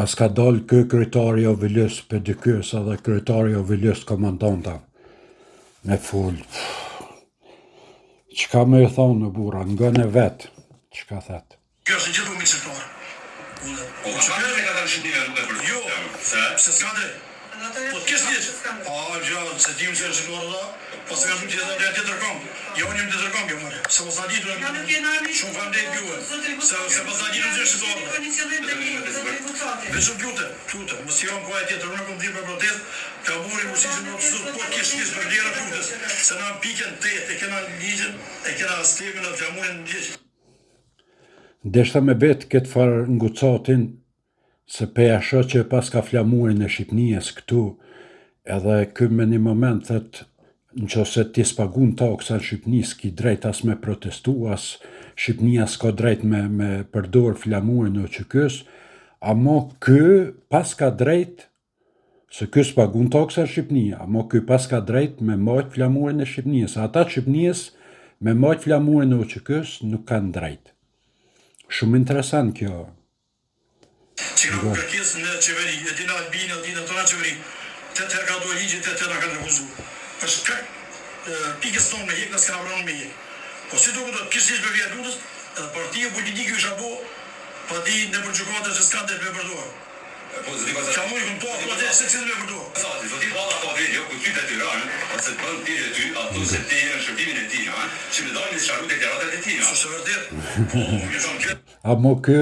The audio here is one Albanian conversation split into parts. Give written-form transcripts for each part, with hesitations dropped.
Pas ka dal kë kryetari Ovilës PDK-s edhe kryetari Ovilës komandanta me full. Qka me e thonë në bura, nga në vetë, qka thetë? Kjo është në gjithë mi qëftarë. Po, ka shkërë me ka të shëndime nuk e për jo, se s'ka dhe. Po t'kesh njështë? Gjallë, se t'im që e shënduar dhe, pas të ka shumë që e dhe tjetër kampë. Jo, njëm tjetër kampë, jo mërë. Se pas të ditur e shumë fa ndejt bjuë. Se pas të ditur që e shënduar dhe. Dhe shumë pjute, më si janë kuaj tjetër, në kom dhim për protest, ka buri më shishë më të zhut, po t'kesh njështë për vlera pjutës. Se na piken të jetë, e kena ligjën, e kena sklemin dhe flamurin në ligjë. Deshta me betë këtë farë ngucatin, se peja shë që pas ka flamurin e Shqipnijës këtu, edhe kë me një moment thët, në që se ti s'pagun taksa në Shqipnijës, ki drejt as me protestu, as Shqipnija s'ka drejt me përdor flamurin o që kës, amo kë pas ka drejt, se kë s'pagun taksa në Shqipnija, amo kë pas ka drejt me majt flamurin e Shqipnijës, ata Shqipnijës me majt flamurin o që kës nuk kanë drejt. Shumë interesant kjo. Që ka kërkes në qeveri, e dina Albini, e dina tona qeveri, të të ka dojë ligjit, të të ka në refuzu. Për shkak pikës tonë me hek, në s'ka vranë me hek. Po si do këtë kështë ishë për vjetë lutës, edhe partijë politikë isha po, pa di në përgjukate që s'ka të me përdojë. Ka mujë këmë po, po të se cilë me përdojë. Do t'i bala ka vejtë, jo, këtë ty të tyranë, ose të bëndë tire ty, ato se të në shërbimin e tina, që me dojnë një sharut e tjeratet e tina. Së vërdet, Amo kë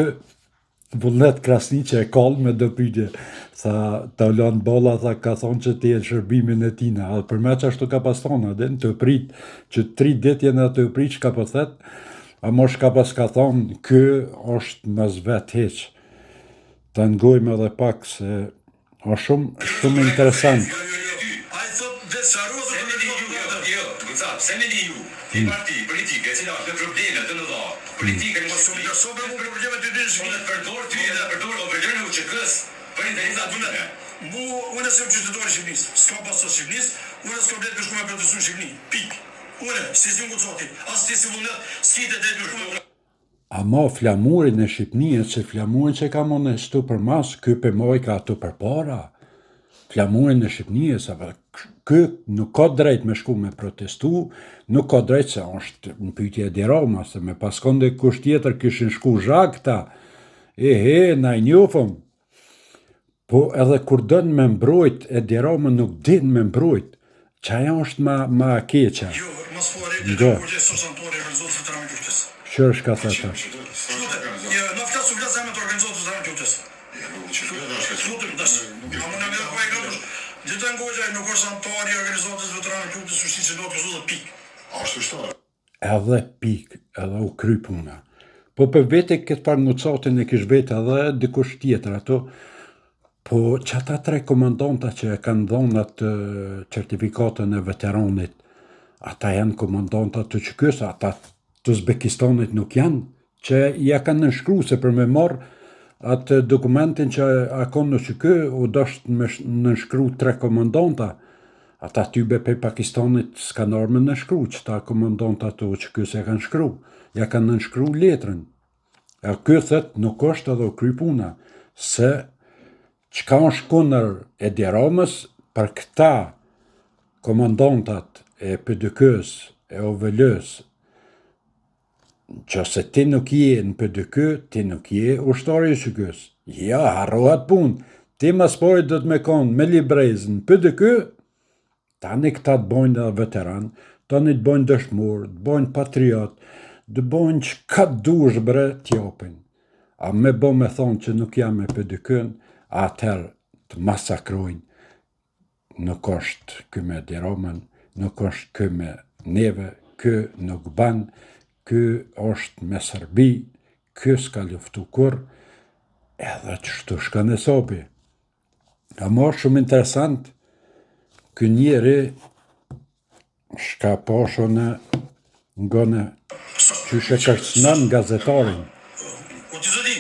Vullnet Krasniqe e kallë me do pytje, sa të lanë bolla, tha ka thonë që ti e shërbimin e tina, a për me që ashtu ka pas thonë, adin, të prit, që 3 dit jena të prit që ka pas thet, a mosh ka pas ka thonë, kë është mës vetë heq, të ngojme edhe pak, se është shumë interesant. a i thot dhe sharu dhe të Se me di ju, ti parti politike, cila është në probleme të në dha, politike në shumë të sobe mu probleme të dy shkine. Përdor ty edhe përdor Ovilën e UÇK-s për interesat vëndë. Unë se qytetori Shqipnis, s'ka pasë Shqipnis, unë s'ka blet për shku me protestu në Shqipni, pik. Unë, si si ngucoti, as ti si vullnet, s'ki të drejt për shku me Ama flamurin e Shqipnijës, që flamurin që ka më shtu për mas, kë për moj ka ato për para. Flamurin e Shqipnijës, kë nuk ka drejt me shku me protestu, nuk ka drejt se është në pytje e diroma, se me paskon dhe kusht tjetër këshin shku zhakta, na i njofëm. Po edhe kur dënë me mbrojt, e diroma nuk din me mbrojt, që aja është ma keqa. Jo, mas po arrejt e kur gjithë sosantori e organizotë të tërame kjuqtës. Qërë shka theta? Në flasë u flasë e me të organizotë të tërame kjuqtës. Slutëm, dash. A më në me dhe po e gëtush. Gjithë në gojgjaj nuk është antari e organizotës të tërame kjuqtës, u shti që do të këzu dhe pik. A është të shtarë? Edhe pik, edhe u kry puna. Po për vete këtë par ngucatin e kish vete edhe dikush tjetër ato, po që ata 3 komandanta që e kanë dhonë atë certifikatën e veteranit, ata janë komandanta të QK-s, ata të Uzbekistanit nuk janë, që ja kanë nënshkru se për me marë atë dokumentin që a konë në QK, u dështë me nënshkru 3 komandanta, ata tybe për Pakistanit s'kanë arme nënshkru, që ta komandanta të QK-s ja kanë shkru, ja kanë nënshkru letrën. E kjo thët nuk është edhe u kry puna, se qka është kunër e diramës për këta komandantat e PDK-s, e Ovilës, që se ti nuk je në PDK, ti nuk je ushtari i QK-s. Ja, harrohat pun, ti mas pojt do të me konë me librezën PDK, tani këta të bojnë dhe veteran, tani të bojnë dëshmur, të bojnë patriot, të bojnë që ka dush bre t'jopin. A me bo me thonë që nuk jam me PDK-n, atër të masakrojnë. Nuk është kë me diromën, nuk është kë me neve, kë nuk banë, kë është me Serbi, kë s'ka luftu kur, edhe që shtu shka në sopi. A ma shumë interesant, kë njeri shka pasho në ngone qyshe kërcënën gazetarin. O t'i zëdi,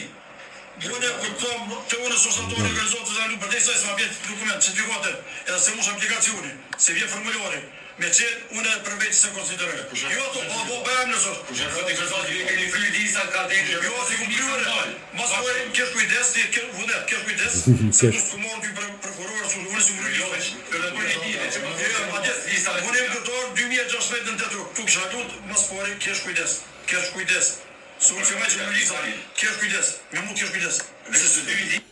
unë e këtëm të unë sosantori organizotë të zanë për te sa e s'ma vjetë dokument, certifikate, edhe se mush aplikacioni, se vje formulari, me qenë unë për veç se konsideroj. Jo to, po bëjmë në zot. Kush e thotë që keni fry disa ka dhënë. Jo, si ku blyre. Mos po kesh kujdes, ti vunet, kesh kujdes. Se ku skumon ti prokuror, unë si blyre. Për të bërë ditë që më Jo, atje lista. Unë jam doktor 2016 në teatr. Tu kisha lut, mos po kesh kujdes. Kesh kujdes. Sunë që më që më lisa. Kesh kujdes. Me mu kesh kujdes. se dy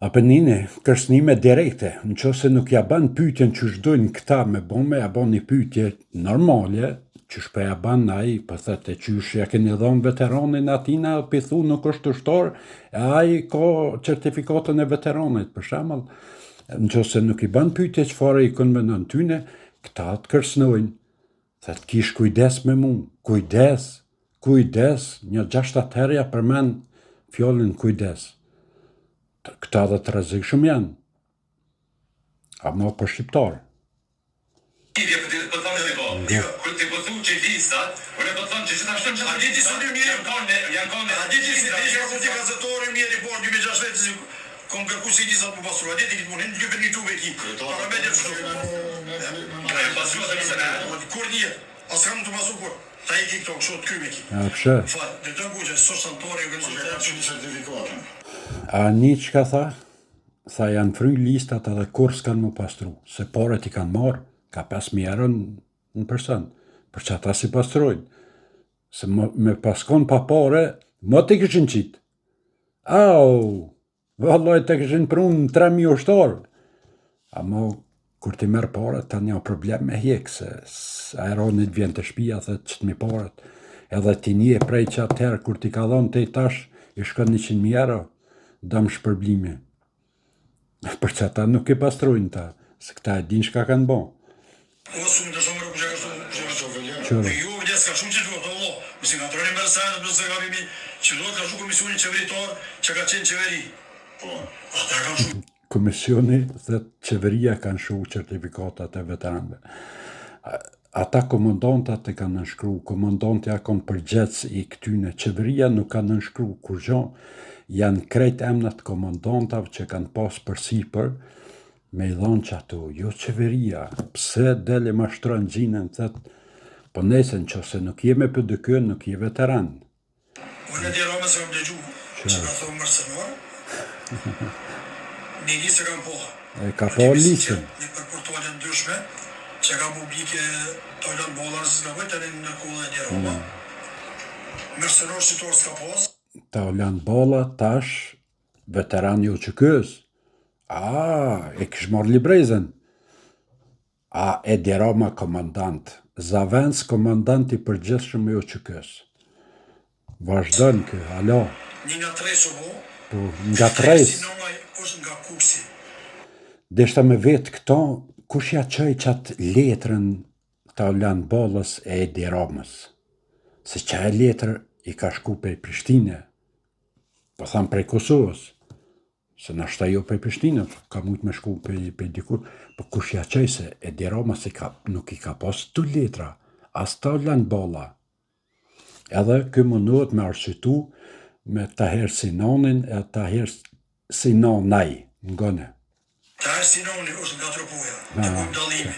Apenine, kërcënime direkte, në që se nuk ja ban pyetjen që shdojnë këta me bome, ja ban një pyetje normale, që shpe ja ban ai, pëthete qysh ja keni dhonë veteranin atina, pithu nuk është të shtor, e ai ka certifikatën e veteranit, për shembull, në që se nuk i ban pyetje që fare i kënë me në tyne, këta të kërcënojnë, thëtë kish kujdes me mu, kujdes, një 6-7 herë ja përmen fjallin kujdes. Këta dhe të rrezikshëm janë. Ama për shqiptarë. Lidhje për të thonë se po. Jo, kur ti po thu që listat, unë po thonë që gjithashtu që A di ti se mirë janë kanë A di ti se kur ti gazetori mirë report 2016 kom kërku si listat më pasur. A di ti këtë punë, në për YouTube e ki. Para me dhe ka e pasuar se nisën e. kur një, as kam të pasur kur. Ta i ki këto, kështu të kryme ki. A pëshë? Fal, dhe të nguqe, sot santori, certifikatën. A një që ka tha? Tha janë fry listat edhe kur s'kan më pastru. Se paret i kanë marë, ka 5.000 euro në person. Për që ata si pastrojnë. Se me paskon pa pare, më të këshin qitë. Au, vallaj të këshin prunë 3.000 ushtarë. Amo, kur ti merë pare, ta një problem me hjek, se aeronit vjen të shpia, dhe që të mi paret. Edhe ti një prej që atëherë, kur ti ka dhonë të i tash, i shkon 100.000 euro, dam shpërblimi. Për që ata nuk i pastrojnë ta, se këta e din shka kanë bon. Osu më të shumë rëpë që ka shumë. Qërë. Jo, vdes ka shumë që të vëtë, Allah. Mësi nga troni mërësajnë, mësë ka vimi, që do të ka shumë komisionin qeveritar, që ka qenë qeveri. Po, ata ka shumë. Komisioni dhe qeveria kanë shu certifikatat e veteranve. Ata komandantat e kanë nënshkru, komandantja kanë përgjec i këtyne, qeveria nuk kanë nënshkru, kur gjo, janë krejt emnat komandantave që kanë pas për sipër, me i dhonë që ato, jo qeveria, pse dele ma shtrojnë gjinën, thëtë, po nesen që se nuk jeme për dëkë, nuk je veteran. Unë e djera me se kam dëgju, që ka thonë mërësënor, një lisë kam po. E ka po lisën. Një për portalin ndryshme, që ka publike Tajlan Bolla, nëse s'ka bëjt, tani në kohë e djera. Mërësënor shqitor s'ka pas. Tajlan Bolla, tash, veteran jo që kës. E kish marrë librezën. Edi Rama komandant. Zavens komandant i përgjithshëm jo që kës. Vazhdojnë kë, alo. Një nga tres o bo. Po, nga tres. Sinonaj është nga Kuksi. Deshta me vetë këto, kush ja qëj qatë letrën Tajlan Bollës e Edi Ramës. Se që e letër i ka shku për Prishtine. Po thamë prej Kosovës. Se nashta jo për Prishtinë, ka mujtë me shku për dikur, po kush ja qëj se Edi Rama nuk i ka pas të letra, as Tajlan Bolla. Edhe kë mundohet me arsyetu me Taher Sinanin e Taher Sinanaj, në gëne. Taher Sinani është nga Tropoja, e kom dalimi.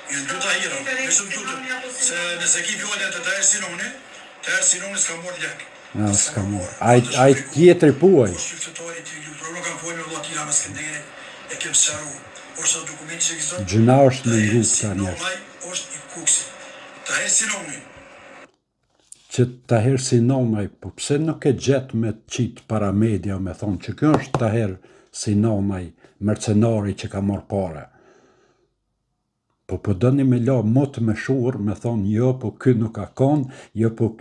Jënë dy Tahira, besëm tutë, se nëse ki fjallën të Taher Sinani s'ka mor lek. S'ka mor. Aj tjetëri puaj. Shqiptëtari të ju, pro nuk kam pojnë me Vllatina me Skënderin, e kem sëru. Është dokumenti që ekziston. Gjëna është në ngu këta njështë. Sinanaj është i Kuksi. Taher Sinani. Që Taher Sinanaj, po pse nuk e gjetë me qitë para media me thonë që kjo është Taher Sinanaj, mercenari që ka marrë pare. Po dëni me la motë me shurë, me thonë jo, po kë nuk ka konë, jo, po...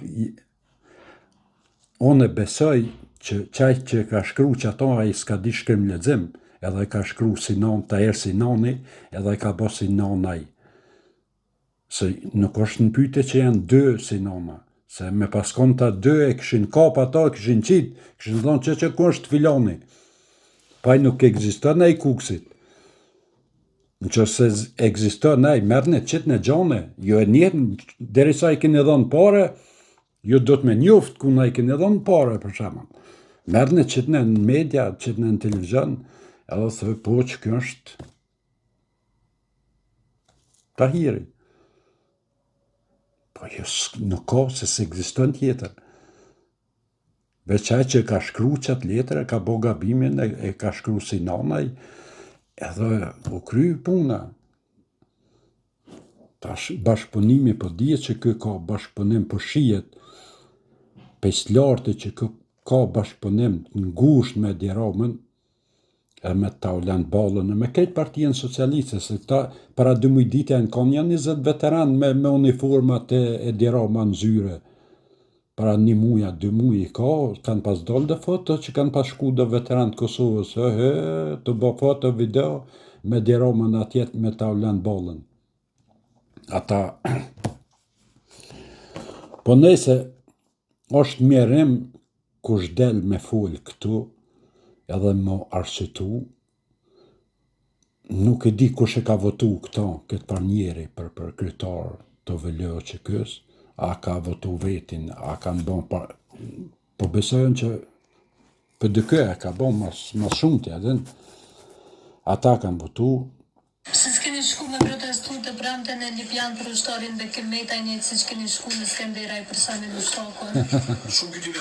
Unë besoj që qaj që ka shkru që ato a i s'ka di shkrim lexim, edhe ka shkru Sinan, Taher Sinani, edhe ka bo Sinanaj. Se nuk është në pyte që janë 2 Sinana, se me paskon ta 2 e këshin kap ato, e këshin qitë, këshin thonë që ku është filoni. Paj nuk egziston e i Kuksit. Në që se egziston e i mërne qitë në gjone, jo e njëtë, derisa i kene dhonë pare, ju do të me njoft ku na i kene dhonë pare, për shembull. Mërne qitë në media, qitë në televizion, edhe thë po që kjo është Tahiri. Po jo, nuk ka se s'ekziston tjetër. Veç ai që ka shkru qatë letër, ka bo gabimin, e ka shkru si nanaj, edhe u kry puna. Tash bashkëpunimi po dihet që kë ka bashkëpunim po shihet pes lartë që kë ka bashkëpunim ngusht me Edi Ramën, e me Tauland Ballën, e me këtë partijën socialiste, se këta para 2 muj dite kanë janë 20 veteran me uniformat e Edi Rama në zyre. Para 1 muja, 2 muj i kanë pas dalë dhe foto që kanë pas shku dhe veteran të Kosovës, të bë foto, video, me Edi Ramën atjet me Tauland Ballën. Ata, po nëse është mjerim kush del me fol këtu, edhe më arsyetu, nuk e di kush e ka votu këta, këtë pranjeri për kryetar të VL që kës, a ka votu vetin, a kanë bon po besojnë që PDK e ka bon mas shumë të edhe, ata kanë votu. Se s'keni shku me protestu të pramten e Lipjan për ushtarin dhe Kilmeta një që keni shku në Skenderaj për sanin ushtakon? Shumë këtë një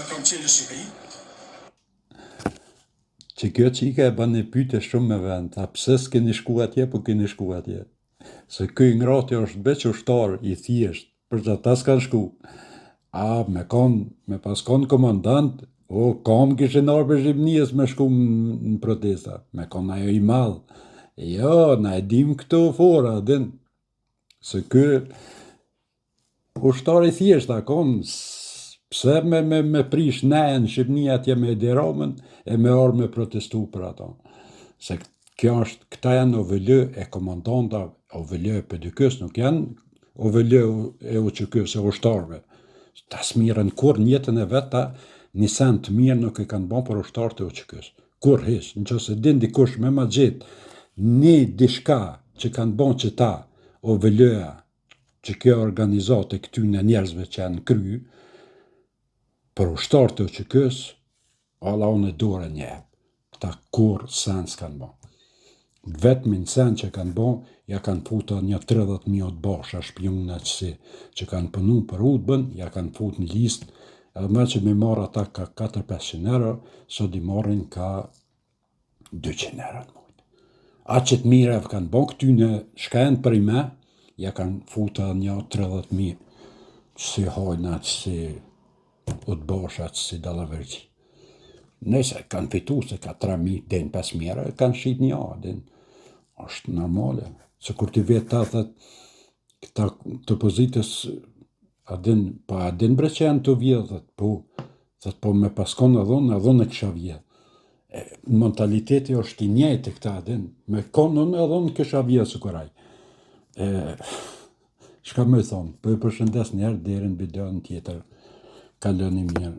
kam qenë në Shqipëri. Që kjo qika e bën një pyetje shumë me vend, a pse s'keni shku atje, po keni shku atje. Se ky ngrati është veç ushtar i thjesht, për që ata s'kan shku. A, me pas kon komandant, kam kishin arë për Shqipnijës me shku në protesta, me kon ajo i madh. Jo, na e dim këto fora, din. Se ky ushtar i thjesht, a kon, pse me prish ne në Shqipni atje me Edi Ramën e me arë me protestu për ata. Se kjo është, këta janë OVL e komandanta, OVL e PDK-s, nuk janë OVL e UÇK-s, e ushtarve. Ta smiren kur njëtën e veta, një sen të mirë nuk e kanë bon për ushtarët e UÇK-s. Kur hish, në që se din dikush me ma gjithë, një dishka që kanë bon që ta, OVL-a, që kjo organizate këtyne njerëzve që janë kry, për ushtarët e UÇK-s, alla unë e dore njëpë. Këta kur sen s'kanë bon. Vetëmin sen që kanë bon, ja kanë futa një 30.000 basha shpionat që kanë punu për udbën, ja kanë fut në listë, edhe me që me marë ata ka 400-500 euro, sot i marrin ka 200 euro në mujtë. A që të mire kanë bon këtyne shkajen për i me, ja kanë futa një 30.000, si hojnat, si udbashat, si dalaverqi. Nëse kanë fitu se ka 3.000, den 5.000 euro, kanë shqit një adin. Është normale. Se kur t'i vetë ta thët, këta të pozitës, adin bre që janë të vjetë, thët po me paskon edhe unë e kësha vjetë. Mentaliteti është i njëjtë këta adin, me konë edhe unë kësha vjetë së koraj. Shka me thonë, po e përshëndes njerë deri në videon tjetër, kaloni mirë.